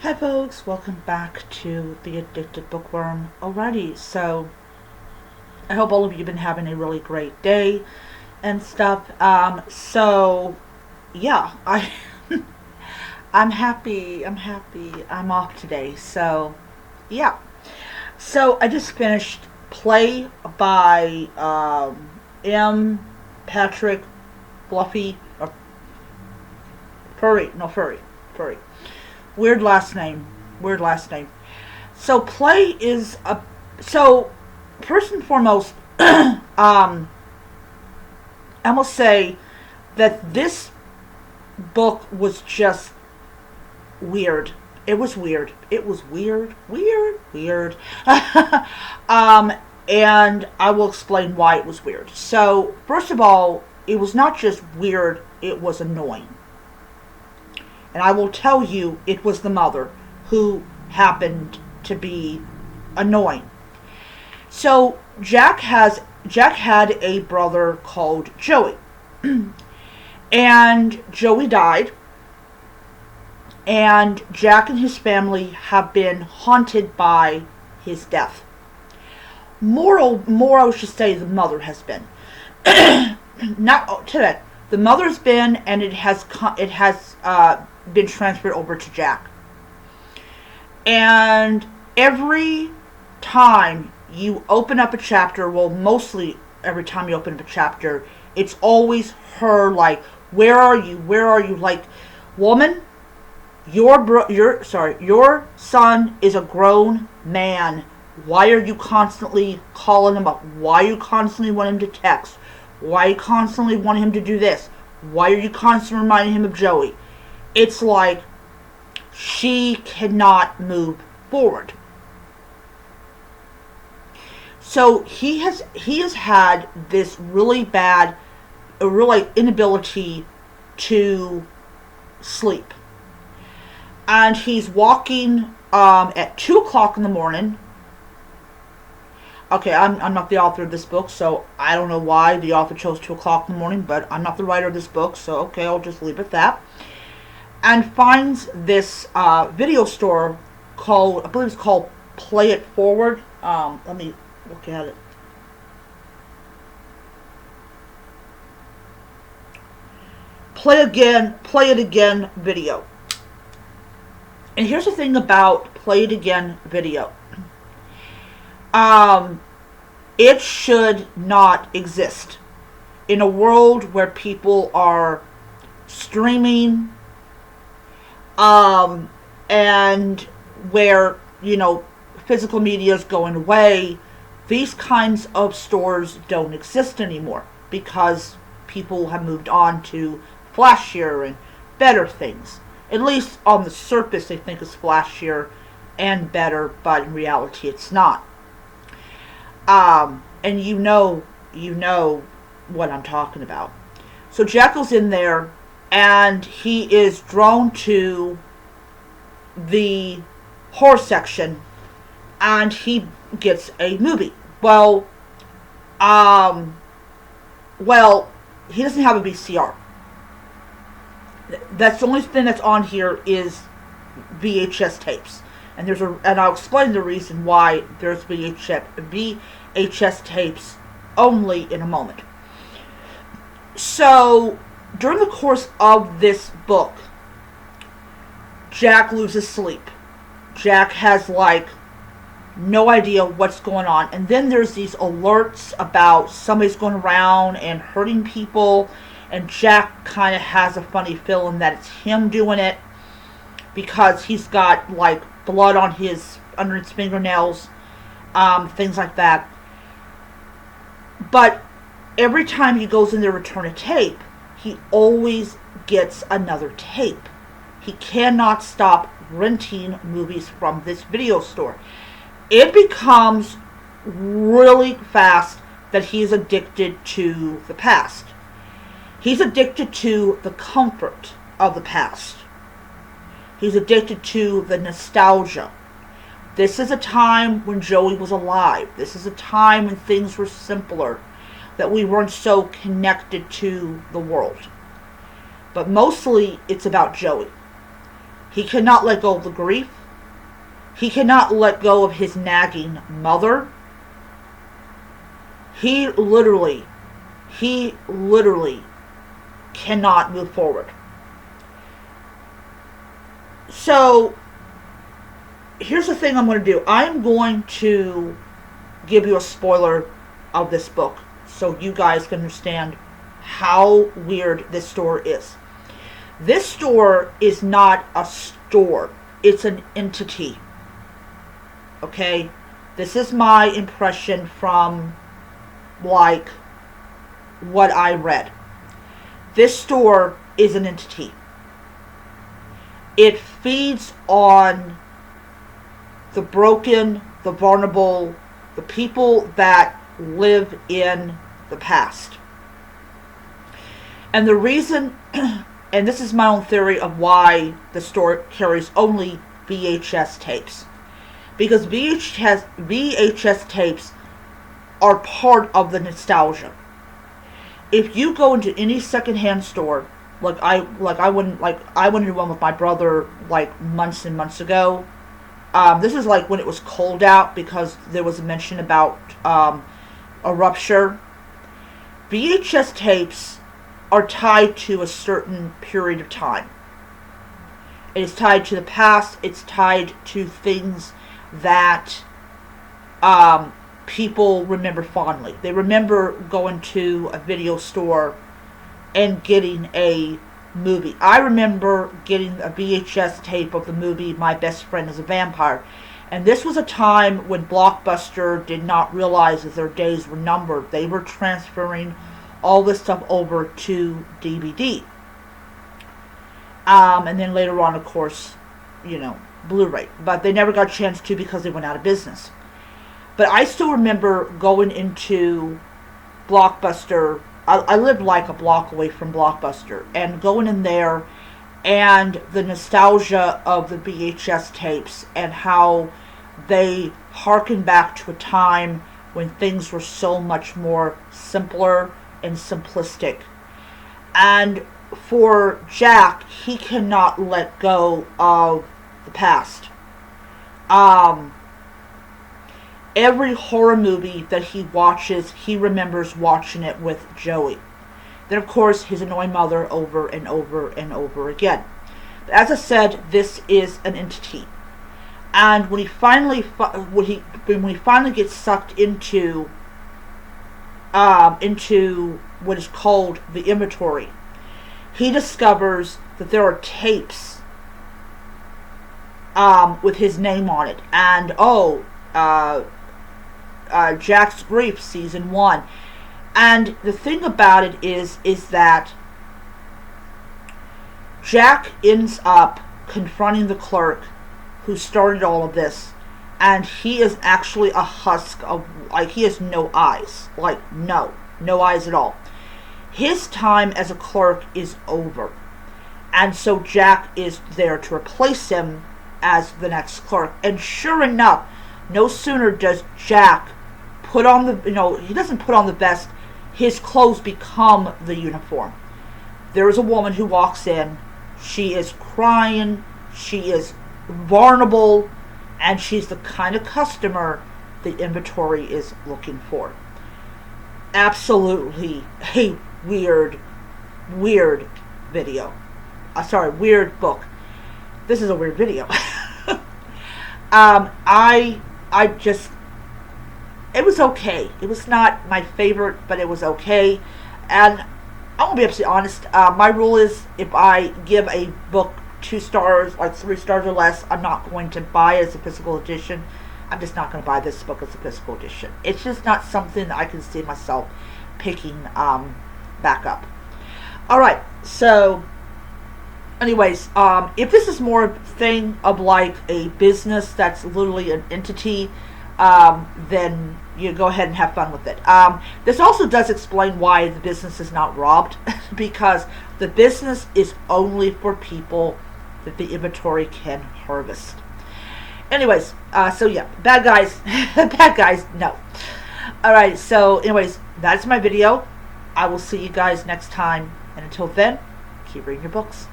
Hi folks, welcome back to The Addicted Bookworm. Alrighty, so I hope all of you have been having a really great day and stuff. Yeah, I'm off today. Yeah. So I just finished Play by M. Patrick Fluffy or Furry. Weird last name. Weird last name. So Play is a so first and foremost, I must say that this book was just weird. It was weird. It was weird. um, and I will explain why it was weird. So, first of all, it was not just weird, it was annoying. And I will tell you, it was the mother who happened to be annoying. So, Jack had a brother called Joey. And Joey died, and Jack and his family have been haunted by his death. More I should say, the mother has been. Not today. The mother's been, and it has been transferred over to Jack. And every time you open up a chapter, well, mostly every time you open up a chapter, it's always her like, "Where are you? Where are you?" Like, woman, your son is a grown man. Why are you constantly calling him up? Why you constantly want him to text? Why you constantly want him to do this? Why are you constantly reminding him of Joey? It's like she cannot move forward. So he has had this really bad, a really inability to sleep, and he's walking at 2 o'clock in the morning. Okay, I'm not the author of this book, so I don't know why the author chose 2 o'clock in the morning, but I'm not the writer of this book, so okay, I'll just leave it at that. And finds this video store called, I believe it's called Play It Forward. Let me look at it. Play It Again video. And here's the thing about Play It Again video. It should not exist in a world where people are streaming, and where, physical media is going away. These kinds of stores don't exist anymore because people have moved on to flashier and better things. At least on the surface they think it's flashier and better, but in reality it's not. And you know what I'm talking about. So Jack goes in there, and he is drawn to the horror section, and he gets a movie. Well, he doesn't have a VCR. That's the only thing that's on here is VHS tapes. And I'll explain the reason why there's VHS tapes only in a moment. So, during the course of this book, Jack loses sleep. Jack has no idea what's going on. And then there's these alerts about somebody's going around and hurting people. And Jack kind of has a funny feeling that it's him doing it, because he's got blood on under his fingernails, things like that. But every time he goes in there to return a tape, he always gets another tape. He cannot stop renting movies from this video store. It becomes really fast that he's addicted to the past. He's addicted to the comfort of the past. He's addicted to the nostalgia. This is a time when Joey was alive. This is a time when things were simpler, that we weren't so connected to the world. But mostly it's about Joey. He cannot let go of the grief. He cannot let go of his nagging mother. He literally cannot move forward. So, here's the thing I'm going to do. I'm going to give you a spoiler of this book so you guys can understand how weird this store is. This store is not a store. It's an entity. Okay? This is my impression from, like, what I read. This store is an entity. It feeds on the broken, the vulnerable, the people that live in the past. And the reason, and this is my own theory of why the store carries only VHS tapes. Because VHS tapes are part of the nostalgia. If you go into any secondhand store, I went into one with my brother like months and months ago. This is like when it was cold out because there was a mention about a rupture. VHS tapes are tied to a certain period of time. It is tied to the past. It's tied to things that people remember fondly. They remember going to a video store and getting a movie. I remember getting a VHS tape of the movie My Best Friend is a Vampire. And this was a time when Blockbuster did not realize that their days were numbered. They were transferring all this stuff over to DVD. And then later on, of course, Blu-ray. But they never got a chance to because they went out of business. But I still remember going into Blockbuster. I lived like a block away from Blockbuster. And going in there and the nostalgia of the VHS tapes and how they harken back to a time when things were so much more simpler and simplistic. And for Jack, he cannot let go of the past. Every horror movie that he watches, he remembers watching it with Joey. Then, of course, his annoying mother over and over and over again. But as I said, this is an entity. And when he finally gets sucked into what is called the inventory, he discovers that there are tapes with his name on it. And Jack's Grief, Season 1. And the thing about it is that Jack ends up confronting the clerk who started all of this, and he is actually a husk of, he has no eyes. No eyes at all. His time as a clerk is over. And so Jack is there to replace him as the next clerk. And sure enough, no sooner does Jack put on he doesn't put on the vest, his clothes become the uniform. There is a woman who walks in. She is crying. She is vulnerable. And she's the kind of customer the inventory is looking for. Absolutely a weird video. Weird book. This is a weird video. It was okay. It was not my favorite, but it was okay. And I'm going to be absolutely honest. My rule is if I give a book 2 stars, 3 stars or less, I'm not going to buy it as a physical edition. I'm just not going to buy this book as a physical edition. It's just not something that I can see myself picking back up. Alright, so anyways, if this is more a thing of like a business that's literally an entity, then you go ahead and have fun with it. This also does explain why the business is not robbed, because the business is only for people that the inventory can harvest. Anyways, so yeah, bad guys, bad guys, no. Alright, so anyways, that's my video. I will see you guys next time, and until then, keep reading your books.